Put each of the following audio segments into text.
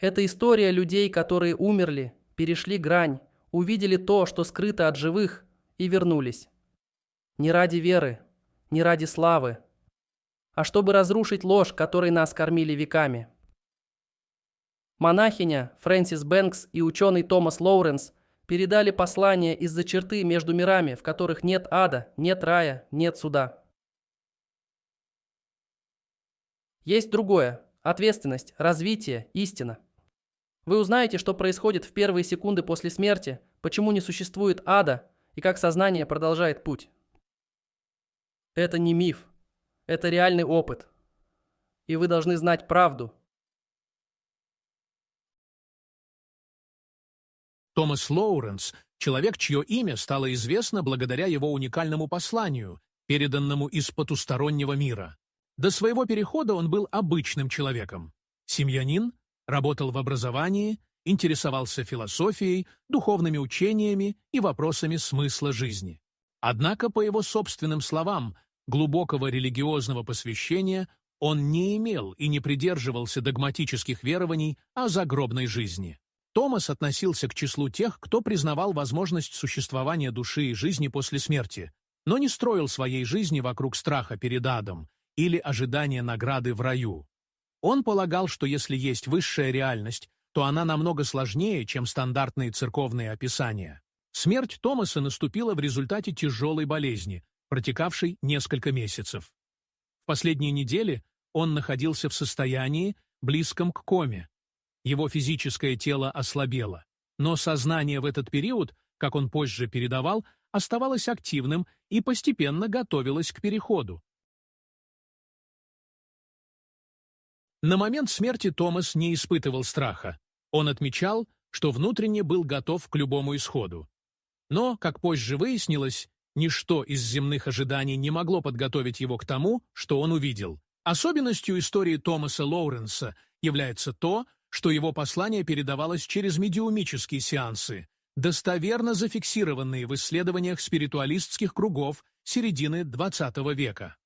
Это история людей, которые умерли, перешли грань, увидели то, что скрыто от живых, и вернулись. Не ради веры, не ради славы, а чтобы разрушить ложь, которой нас кормили веками. Монахиня Фрэнсис Бэнкс и ученый Томас Лоуренс передали послание из-за черты между мирами, в которых нет ада, нет рая, нет суда. Есть другое – ответственность, развитие, истина. Вы узнаете, что происходит в первые секунды после смерти, почему не существует ада и как сознание продолжает путь. Это не миф, это реальный опыт. И вы должны знать правду. Томас Лоуренс – человек, чье имя стало известно благодаря его уникальному посланию, переданному из потустороннего мира. До своего перехода он был обычным человеком. Семьянин, работал в образовании, интересовался философией, духовными учениями и вопросами смысла жизни. Однако, по его собственным словам, глубокого религиозного посвящения он не имел и не придерживался догматических верований о загробной жизни. Томас относился к числу тех, кто признавал возможность существования души и жизни после смерти, но не строил своей жизни вокруг страха перед адом или ожидания награды в раю. Он полагал, что если есть высшая реальность, то она намного сложнее, чем стандартные церковные описания. Смерть Томаса наступила в результате тяжелой болезни, протекавшей несколько месяцев. В последние недели он находился в состоянии, близком к коме. Его физическое тело ослабело, но сознание в этот период, как он позже передавал, оставалось активным и постепенно готовилось к переходу. На момент смерти Томас не испытывал страха. Он отмечал, что внутренне был готов к любому исходу. Но, как позже выяснилось, ничто из земных ожиданий не могло подготовить его к тому, что он увидел. Особенностью истории Томаса Лоуренса является то, что его послание передавалось через медиумические сеансы, достоверно зафиксированные в исследованиях спиритуалистских кругов середины XX века.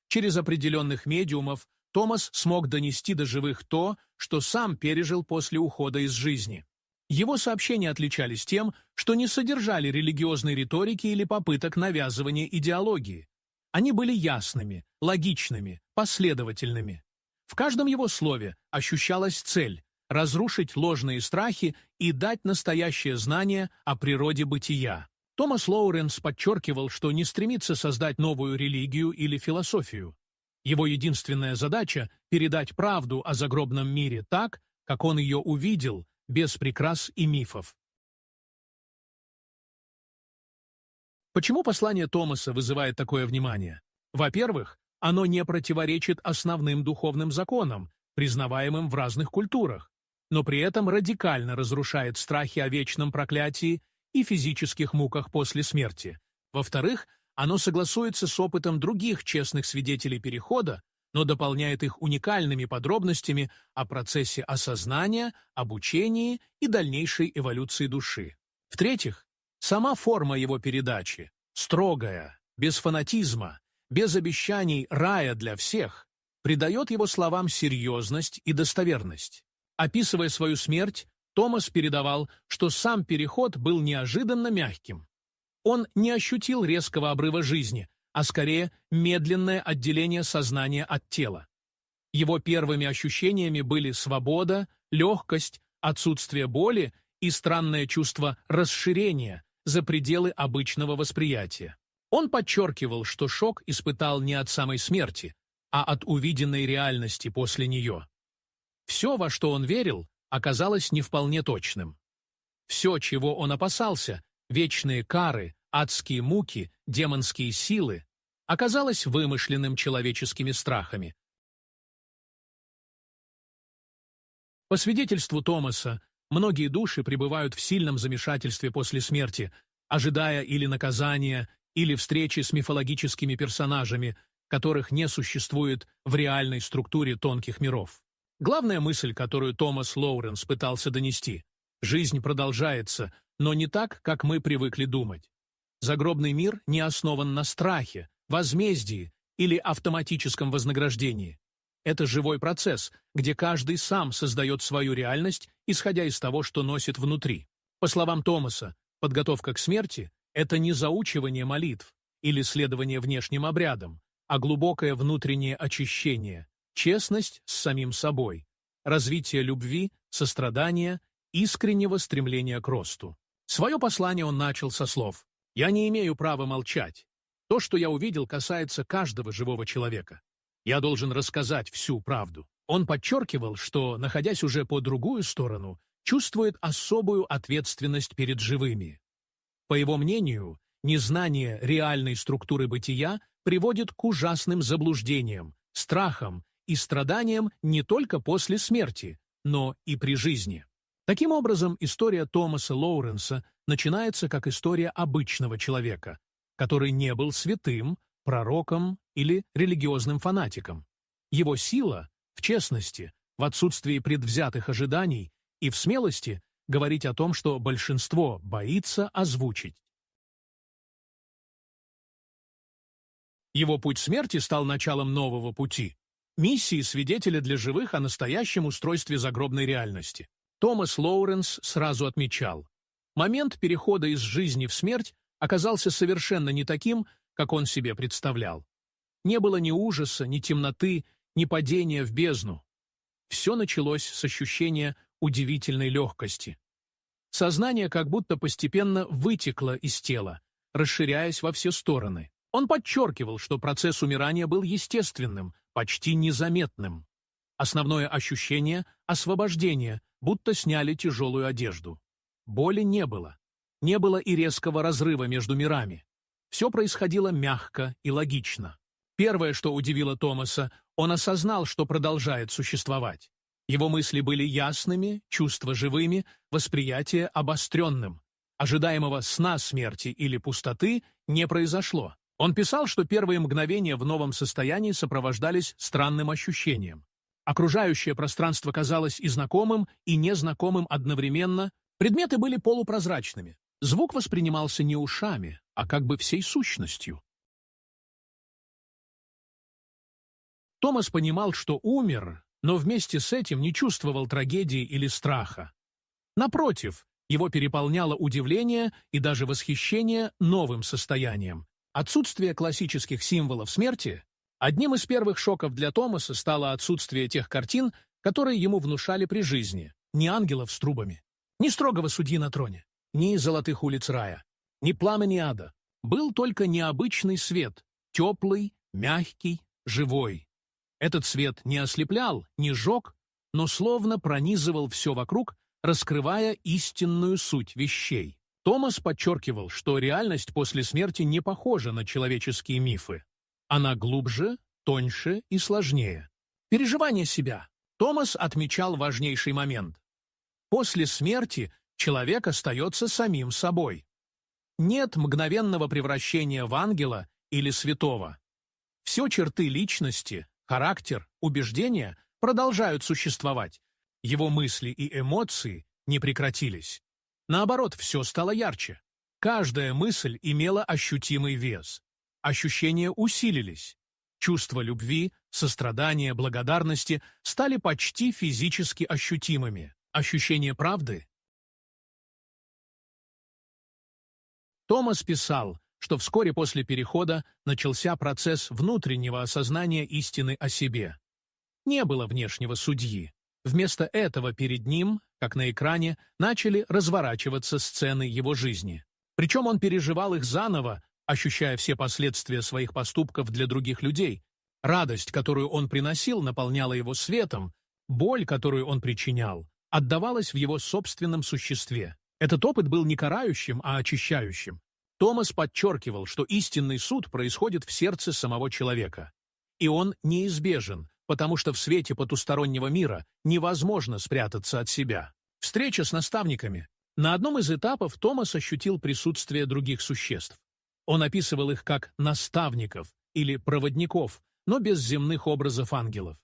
Через определенных медиумов Томас смог донести до живых то, что сам пережил после ухода из жизни. Его сообщения отличались тем, что не содержали религиозной риторики или попыток навязывания идеологии. Они были ясными, логичными, последовательными. В каждом его слове ощущалась цель – разрушить ложные страхи и дать настоящее знание о природе бытия. Томас Лоуренс подчеркивал, что не стремится создать новую религию или философию. Его единственная задача – передать правду о загробном мире так, как он ее увидел, без прикрас и мифов. Почему послание Томаса вызывает такое внимание? Во-первых, оно не противоречит основным духовным законам, признаваемым в разных культурах, но при этом радикально разрушает страхи о вечном проклятии и физических муках после смерти. Во-вторых, оно согласуется с опытом других честных свидетелей перехода, но дополняет их уникальными подробностями о процессе осознания, обучении и дальнейшей эволюции души. В-третьих, сама форма его передачи, строгая, без фанатизма, без обещаний рая для всех, придает его словам серьезность и достоверность. Описывая свою смерть, Томас передавал, что сам переход был неожиданно мягким. Он не ощутил резкого обрыва жизни, а скорее медленное отделение сознания от тела. Его первыми ощущениями были свобода, легкость, отсутствие боли и странное чувство расширения за пределы обычного восприятия. Он подчеркивал, что шок испытал не от самой смерти, а от увиденной реальности после нее. Все, во что он верил, оказалось не вполне точным. Все, чего он опасался, вечные кары, адские муки, демонские силы, оказалось вымышленным человеческими страхами. По свидетельству Томаса, многие души пребывают в сильном замешательстве после смерти, ожидая или наказания, или встречи с мифологическими персонажами, которых не существует в реальной структуре тонких миров. Главная мысль, которую Томас Лоуренс пытался донести – жизнь продолжается, но не так, как мы привыкли думать. Загробный мир не основан на страхе, возмездии или автоматическом вознаграждении. Это живой процесс, где каждый сам создает свою реальность, исходя из того, что носит внутри. По словам Томаса, подготовка к смерти — это не заучивание молитв или следование внешним обрядам, а глубокое внутреннее очищение, честность с самим собой, развитие любви, сострадания, искреннего стремления к росту. Свое послание он начал со слов: «Я не имею права молчать. То, что я увидел, касается каждого живого человека. Я должен рассказать всю правду». Он подчеркивал, что, находясь уже по другую сторону, чувствует особую ответственность перед живыми. По его мнению, незнание реальной структуры бытия приводит к ужасным заблуждениям, страхам и страданиям не только после смерти, но и при жизни. Таким образом, история Томаса Лоуренса начинается как история обычного человека, который не был святым, пророком или религиозным фанатиком. Его сила в честности, в отсутствии предвзятых ожиданий и в смелости говорить о том, что большинство боится озвучить. Его путь смерти стал началом нового пути, миссии свидетеля для живых о настоящем устройстве загробной реальности. Томас Лоуренс сразу отмечал: момент перехода из жизни в смерть оказался совершенно не таким, как он себе представлял. Не было ни ужаса, ни темноты, ни падения в бездну. Все началось с ощущения удивительной легкости. Сознание как будто постепенно вытекло из тела, расширяясь во все стороны. Он подчеркивал, что процесс умирания был естественным, почти незаметным. Основное ощущение — освобождение, будто сняли тяжелую одежду. Боли не было. Не было и резкого разрыва между мирами. Все происходило мягко и логично. Первое, что удивило Томаса, он осознал, что продолжает существовать. Его мысли были ясными, чувства живыми, восприятие обостренным. Ожидаемого сна смерти или пустоты не произошло. Он писал, что первые мгновения в новом состоянии сопровождались странным ощущением. Окружающее пространство казалось и знакомым, и незнакомым одновременно. Предметы были полупрозрачными. Звук воспринимался не ушами, а как бы всей сущностью. Томас понимал, что умер, но вместе с этим не чувствовал трагедии или страха. Напротив, его переполняло удивление и даже восхищение новым состоянием. Отсутствие классических символов смерти — одним из первых шоков для Томаса стало отсутствие тех картин, которые ему внушали при жизни. Ни ангелов с трубами, ни строгого судьи на троне, ни золотых улиц рая, ни пламени ада. Был только необычный свет, теплый, мягкий, живой. Этот свет не ослеплял, не жег, но словно пронизывал все вокруг, раскрывая истинную суть вещей. Томас подчеркивал, что реальность после смерти не похожа на человеческие мифы. Она глубже, тоньше и сложнее. Переживание себя. Томас отмечал важнейший момент. После смерти человек остается самим собой. Нет мгновенного превращения в ангела или святого. Все черты личности, характер, убеждения продолжают существовать. Его мысли и эмоции не прекратились. Наоборот, все стало ярче. Каждая мысль имела ощутимый вес. Ощущения усилились. Чувства любви, сострадания, благодарности стали почти физически ощутимыми. Ощущение правды. Томас писал, что вскоре после перехода начался процесс внутреннего осознания истины о себе. Не было внешнего судьи. Вместо этого перед ним, как на экране, начали разворачиваться сцены его жизни. Причем он переживал их заново, ощущая все последствия своих поступков для других людей. Радость, которую он приносил, наполняла его светом, боль, которую он причинял, отдавалась в его собственном существе. Этот опыт был не карающим, а очищающим. Томас подчеркивал, что истинный суд происходит в сердце самого человека. И он неизбежен, потому что в свете потустороннего мира невозможно спрятаться от себя. Встреча с наставниками. На одном из этапов Томас ощутил присутствие других существ. Он описывал их как наставников или проводников, но без земных образов ангелов.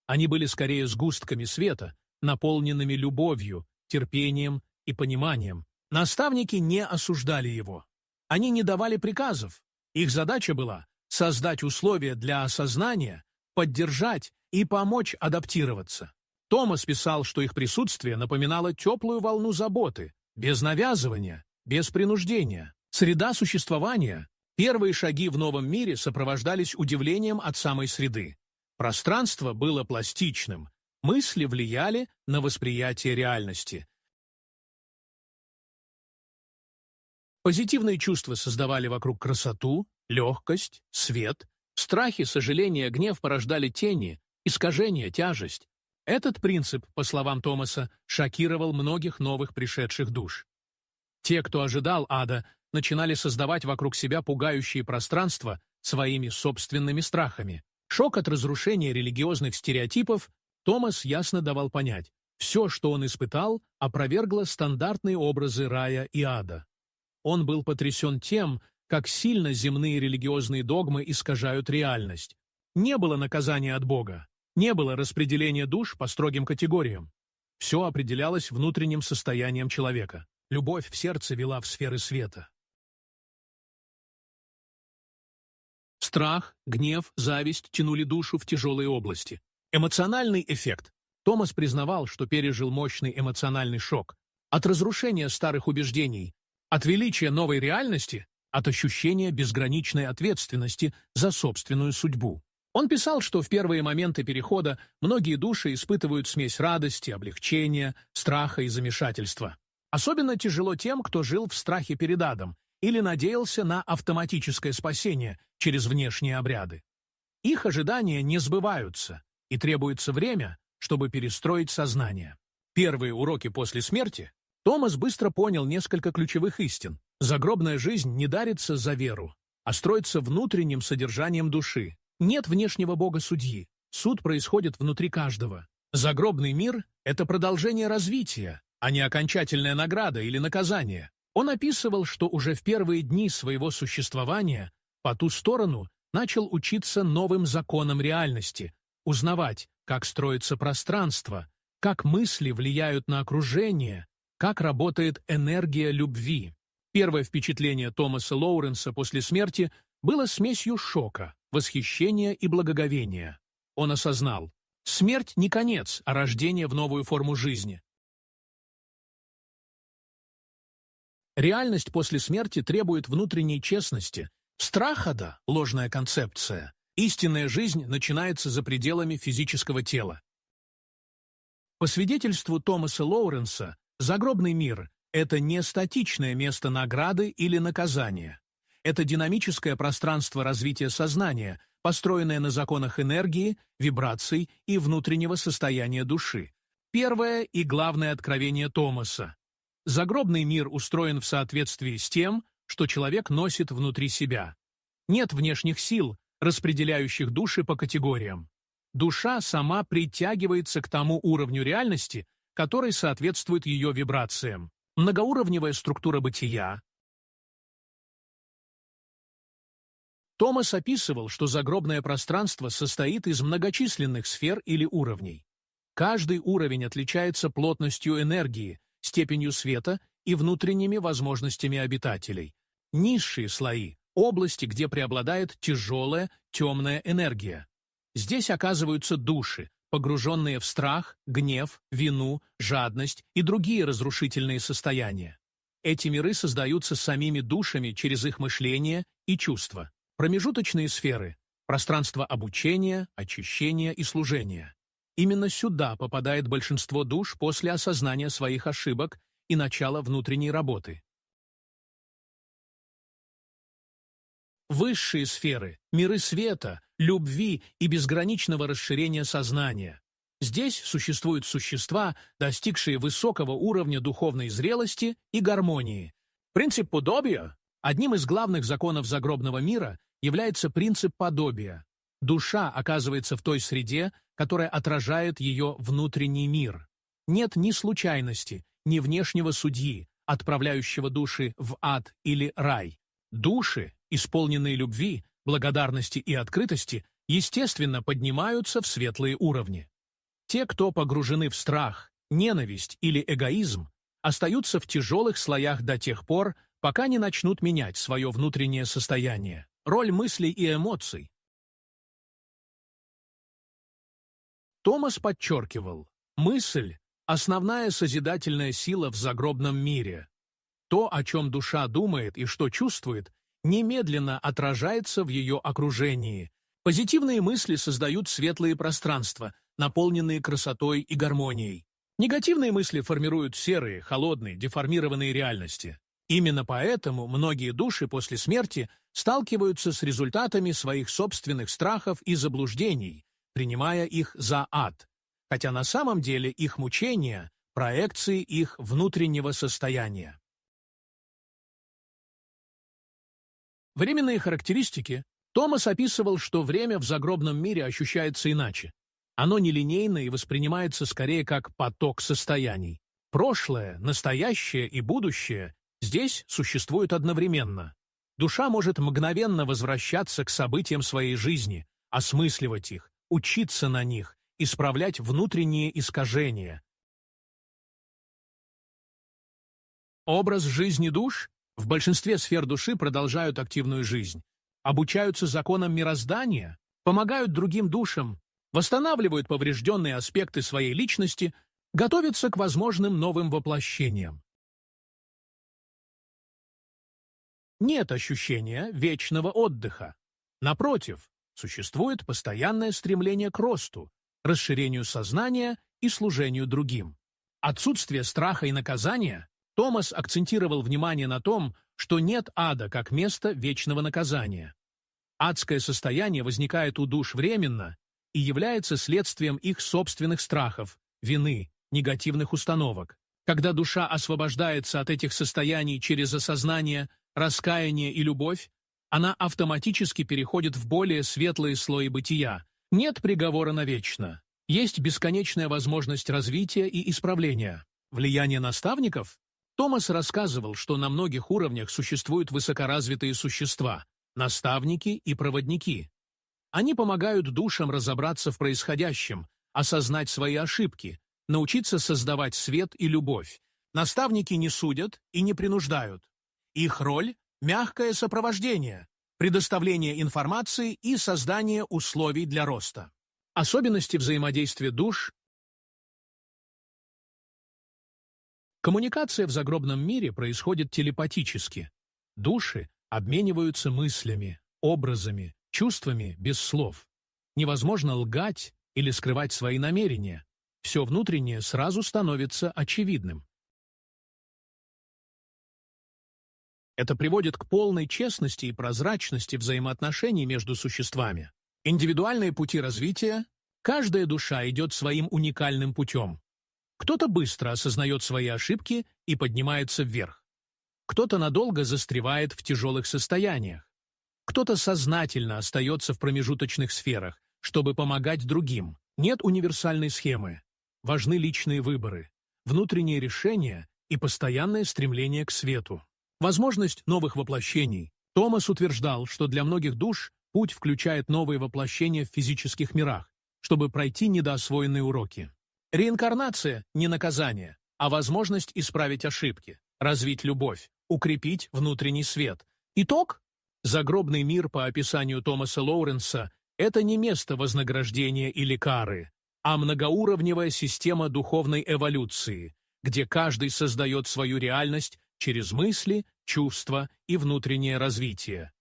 Они были скорее сгустками света, наполненными любовью, терпением и пониманием. Наставники не осуждали его. Они не давали приказов. Их задача была создать условия для осознания, поддержать и помочь адаптироваться. Томас писал, что их присутствие напоминало теплую волну заботы, без навязывания, без принуждения. Среда существования. Первые шаги в новом мире сопровождались удивлением от самой среды. Пространство было пластичным, мысли влияли на восприятие реальности. Позитивные чувства создавали вокруг красоту, легкость, свет. Страхи, сожаление, гнев порождали тени, искажение, тяжесть. Этот принцип, по словам Томаса, шокировал многих новых пришедших душ. Те, кто ожидал ада, начинали создавать вокруг себя пугающие пространства своими собственными страхами. Шок от разрушения религиозных стереотипов Томас ясно давал понять, все, что он испытал, опровергло стандартные образы рая и ада. Он был потрясен тем, как сильно земные религиозные догмы искажают реальность. Не было наказания от Бога, не было распределения душ по строгим категориям. Все определялось внутренним состоянием человека. Любовь в сердце вела в сферы света. Страх, гнев, зависть тянули душу в тяжелые области. Эмоциональный эффект. Томас признавал, что пережил мощный эмоциональный шок. От разрушения старых убеждений, от величия новой реальности, от ощущения безграничной ответственности за собственную судьбу. Он писал, что в первые моменты перехода многие души испытывают смесь радости, облегчения, страха и замешательства. Особенно тяжело тем, кто жил в страхе перед адом или надеялся на автоматическое спасение через внешние обряды. Их ожидания не сбываются, и требуется время, чтобы перестроить сознание. Первые уроки после смерти Томас быстро понял несколько ключевых истин. Загробная жизнь не дарится за веру, а строится внутренним содержанием души. Нет внешнего бога-судьи. Суд происходит внутри каждого. Загробный мир — это продолжение развития, а не окончательная награда или наказание. Он описывал, что уже в первые дни своего существования по ту сторону начал учиться новым законам реальности, узнавать, как строится пространство, как мысли влияют на окружение, как работает энергия любви. Первое впечатление Томаса Лоуренса после смерти было смесью шока, восхищения и благоговения. Он осознал, смерть не конец, а рождение в новую форму жизни. Реальность после смерти требует внутренней честности. Страх ада – ложная концепция. Истинная жизнь начинается за пределами физического тела. По свидетельству Томаса Лоуренса, загробный мир – это не статичное место награды или наказания. Это динамическое пространство развития сознания, построенное на законах энергии, вибраций и внутреннего состояния души. Первое и главное откровение Томаса. Загробный мир устроен в соответствии с тем, что человек носит внутри себя. Нет внешних сил, распределяющих души по категориям. Душа сама притягивается к тому уровню реальности, который соответствует ее вибрациям. Многоуровневая структура бытия. Томас описывал, что загробное пространство состоит из многочисленных сфер или уровней. Каждый уровень отличается плотностью энергии, степенью света и внутренними возможностями обитателей. Низшие слои – области, где преобладает тяжелая, темная энергия. Здесь оказываются души, погруженные в страх, гнев, вину, жадность и другие разрушительные состояния. Эти миры создаются самими душами через их мышление и чувства. Промежуточные сферы – пространство обучения, очищения и служения. Именно сюда попадает большинство душ после осознания своих ошибок и начала внутренней работы. Высшие сферы – миры света, любви и безграничного расширения сознания. Здесь существуют существа, достигшие высокого уровня духовной зрелости и гармонии. Принцип подобия – одним из главных законов загробного мира является принцип подобия. Душа оказывается в той среде, которая отражает ее внутренний мир. Нет ни случайности, ни внешнего судьи, отправляющего души в ад или рай. Души, исполненные любви, благодарности и открытости, естественно, поднимаются в светлые уровни. Те, кто погружены в страх, ненависть или эгоизм, остаются в тяжелых слоях до тех пор, пока не начнут менять свое внутреннее состояние. Роль мыслей и эмоций. Томас подчеркивал, мысль – основная созидательная сила в загробном мире. То, о чем душа думает и что чувствует, немедленно отражается в ее окружении. Позитивные мысли создают светлые пространства, наполненные красотой и гармонией. Негативные мысли формируют серые, холодные, деформированные реальности. Именно поэтому многие души после смерти сталкиваются с результатами своих собственных страхов и заблуждений, принимая их за ад, хотя на самом деле их мучения – проекции их внутреннего состояния. Временные характеристики. Томас описывал, что время в загробном мире ощущается иначе. Оно нелинейно и воспринимается скорее как поток состояний. Прошлое, настоящее и будущее здесь существуют одновременно. Душа может мгновенно возвращаться к событиям своей жизни, осмысливать их, учиться на них, исправлять внутренние искажения. Образ жизни душ в большинстве сфер души продолжают активную жизнь, обучаются законам мироздания, помогают другим душам, восстанавливают поврежденные аспекты своей личности, готовятся к возможным новым воплощениям. Нет ощущения вечного отдыха. Напротив, существует постоянное стремление к росту, расширению сознания и служению другим. Отсутствие страха и наказания. Томас акцентировал внимание на том, что нет ада как места вечного наказания. Адское состояние возникает у душ временно и является следствием их собственных страхов, вины, негативных установок. Когда душа освобождается от этих состояний через осознание, раскаяние и любовь, она автоматически переходит в более светлые слои бытия. Нет приговора навечно. Есть бесконечная возможность развития и исправления. Влияние наставников? Томас рассказывал, что на многих уровнях существуют высокоразвитые существа, наставники и проводники. Они помогают душам разобраться в происходящем, осознать свои ошибки, научиться создавать свет и любовь. Наставники не судят и не принуждают. Их роль – мягкое сопровождение, предоставление информации и создание условий для роста. Особенности взаимодействия душ. Коммуникация в загробном мире происходит телепатически. Души обмениваются мыслями, образами, чувствами без слов. Невозможно лгать или скрывать свои намерения. Все внутреннее сразу становится очевидным. Это приводит к полной честности и прозрачности взаимоотношений между существами. Индивидуальные пути развития. Каждая душа идет своим уникальным путем. Кто-то быстро осознает свои ошибки и поднимается вверх. Кто-то надолго застревает в тяжелых состояниях. Кто-то сознательно остается в промежуточных сферах, чтобы помогать другим. Нет универсальной схемы. Важны личные выборы, внутренние решения и постоянное стремление к свету. Возможность новых воплощений. Томас утверждал, что для многих душ путь включает новые воплощения в физических мирах, чтобы пройти недоосвоенные уроки. Реинкарнация – не наказание, а возможность исправить ошибки, развить любовь, укрепить внутренний свет. Итог? Загробный мир, по описанию Томаса Лоуренса, это не место вознаграждения или кары, а многоуровневая система духовной эволюции, где каждый создает свою реальность через мысли, чувства и внутреннее развитие.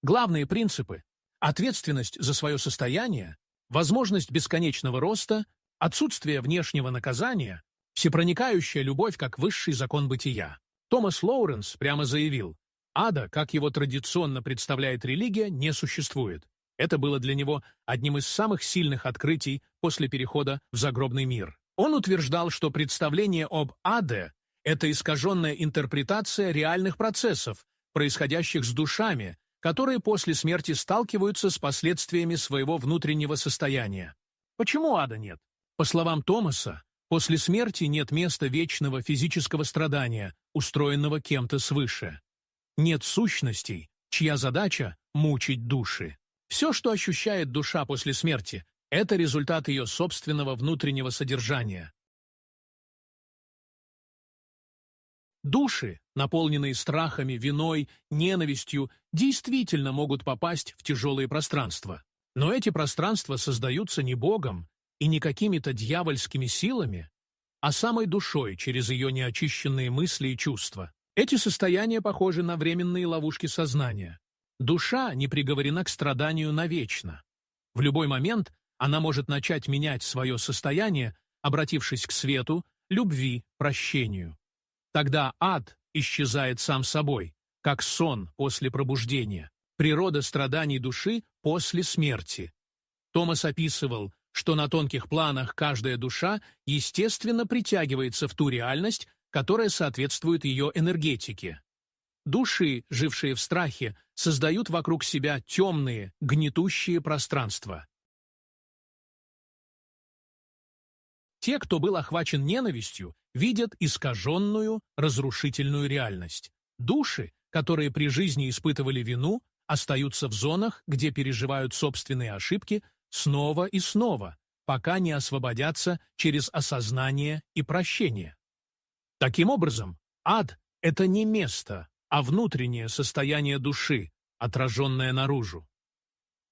Главные принципы – ответственность за свое состояние, возможность бесконечного роста, отсутствие внешнего наказания, всепроникающая любовь как высший закон бытия. Томас Лоуренс прямо заявил, ада, как его традиционно представляет религия, не существует. Это было для него одним из самых сильных открытий после перехода в загробный мир. Он утверждал, что представление об аде – это искаженная интерпретация реальных процессов, происходящих с душами, которые после смерти сталкиваются с последствиями своего внутреннего состояния. Почему ада нет? По словам Томаса, после смерти нет места вечного физического страдания, устроенного кем-то свыше. Нет сущностей, чья задача – мучить души. Все, что ощущает душа после смерти, это результат ее собственного внутреннего содержания. Души, наполненные страхами, виной, ненавистью, действительно могут попасть в тяжелые пространства. Но эти пространства создаются не Богом и не какими-то дьявольскими силами, а самой душой через ее неочищенные мысли и чувства. Эти состояния похожи на временные ловушки сознания. Душа не приговорена к страданию навечно. В любой момент она может начать менять свое состояние, обратившись к свету, любви, прощению. Тогда ад исчезает сам собой, как сон после пробуждения, природа страданий души после смерти. Томас описывал, что на тонких планах каждая душа естественно притягивается в ту реальность, которая соответствует ее энергетике. Души, жившие в страхе, создают вокруг себя темные, гнетущие пространства. Те, кто был охвачен ненавистью, видят искаженную, разрушительную реальность. Души, которые при жизни испытывали вину, остаются в зонах, где переживают собственные ошибки снова и снова, пока не освободятся через осознание и прощение. Таким образом, ад — это не место, а внутреннее состояние души, отраженное наружу.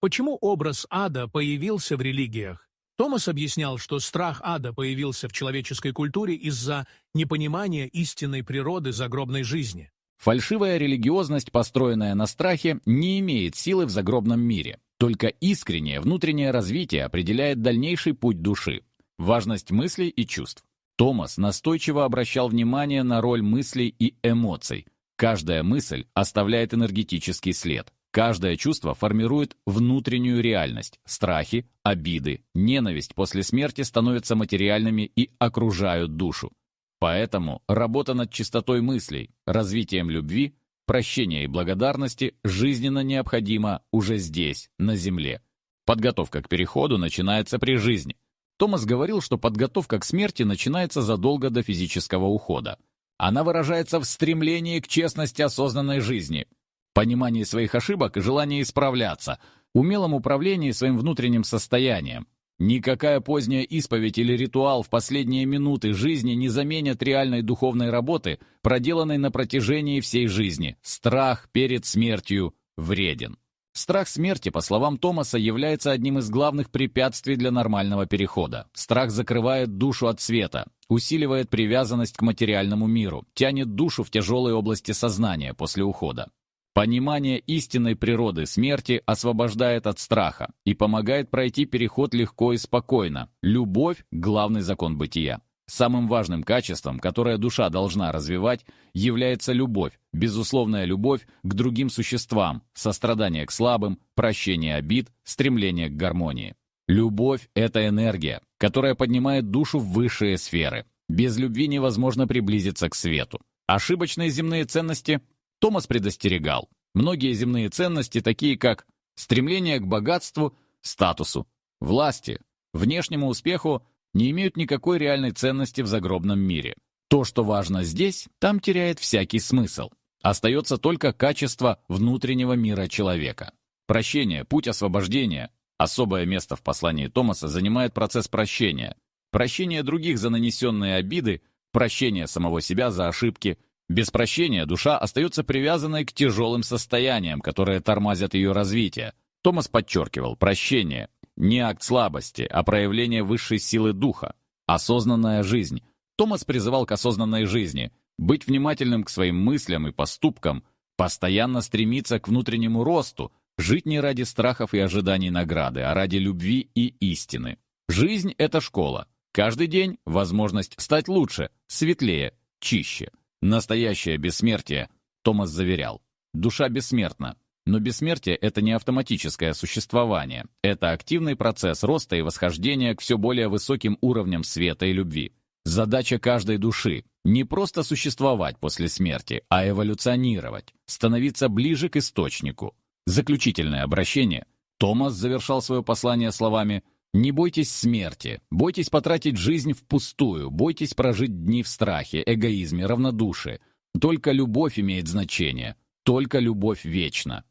Почему образ ада появился в религиях? Томас объяснял, что страх ада появился в человеческой культуре из-за непонимания истинной природы загробной жизни. Фальшивая религиозность, построенная на страхе, не имеет силы в загробном мире. Только искреннее внутреннее развитие определяет дальнейший путь души, важность мыслей и чувств. Томас настойчиво обращал внимание на роль мыслей и эмоций. Каждая мысль оставляет энергетический след. Каждое чувство формирует внутреннюю реальность. Страхи, обиды, ненависть после смерти становятся материальными и окружают душу. Поэтому работа над чистотой мыслей, развитием любви, прощения и благодарности жизненно необходима уже здесь, на Земле. Подготовка к переходу начинается при жизни. Томас говорил, что подготовка к смерти начинается задолго до физического ухода. Она выражается в стремлении к честности осознанной жизни, понимании своих ошибок и желании исправляться, умелом управлении своим внутренним состоянием. Никакая поздняя исповедь или ритуал в последние минуты жизни не заменят реальной духовной работы, проделанной на протяжении всей жизни. Страх перед смертью вреден. Страх смерти, по словам Томаса, является одним из главных препятствий для нормального перехода. Страх закрывает душу от света, усиливает привязанность к материальному миру, тянет душу в тяжелые области сознания после ухода. Понимание истинной природы смерти освобождает от страха и помогает пройти переход легко и спокойно. Любовь – главный закон бытия. Самым важным качеством, которое душа должна развивать, является любовь, безусловная любовь к другим существам, сострадание к слабым, прощение обид, стремление к гармонии. Любовь – это энергия, которая поднимает душу в высшие сферы. Без любви невозможно приблизиться к свету. Ошибочные земные ценности – Томас предостерегал. Многие земные ценности, такие как стремление к богатству, статусу, власти, внешнему успеху, не имеют никакой реальной ценности в загробном мире. То, что важно здесь, там теряет всякий смысл. Остается только качество внутреннего мира человека. Прощение, путь освобождения. Особое место в послании Томаса занимает процесс прощения. Прощение других за нанесенные обиды, прощение самого себя за ошибки. Без прощения душа остается привязанной к тяжелым состояниям, которые тормозят ее развитие. Томас подчеркивал, прощение – не акт слабости, а проявление высшей силы духа. Осознанная жизнь. Томас призывал к осознанной жизни, быть внимательным к своим мыслям и поступкам, постоянно стремиться к внутреннему росту, жить не ради страхов и ожиданий награды, а ради любви и истины. Жизнь – это школа. Каждый день – возможность стать лучше, светлее, чище. Настоящее бессмертие, Томас заверял, душа бессмертна. Но бессмертие – это не автоматическое существование. Это активный процесс роста и восхождения к все более высоким уровням света и любви. Задача каждой души – не просто существовать после смерти, а эволюционировать, становиться ближе к источнику. Заключительное обращение. Томас завершал свое послание словами «Не бойтесь смерти, бойтесь потратить жизнь впустую, бойтесь прожить дни в страхе, эгоизме, равнодушии. Только любовь имеет значение, только любовь вечна».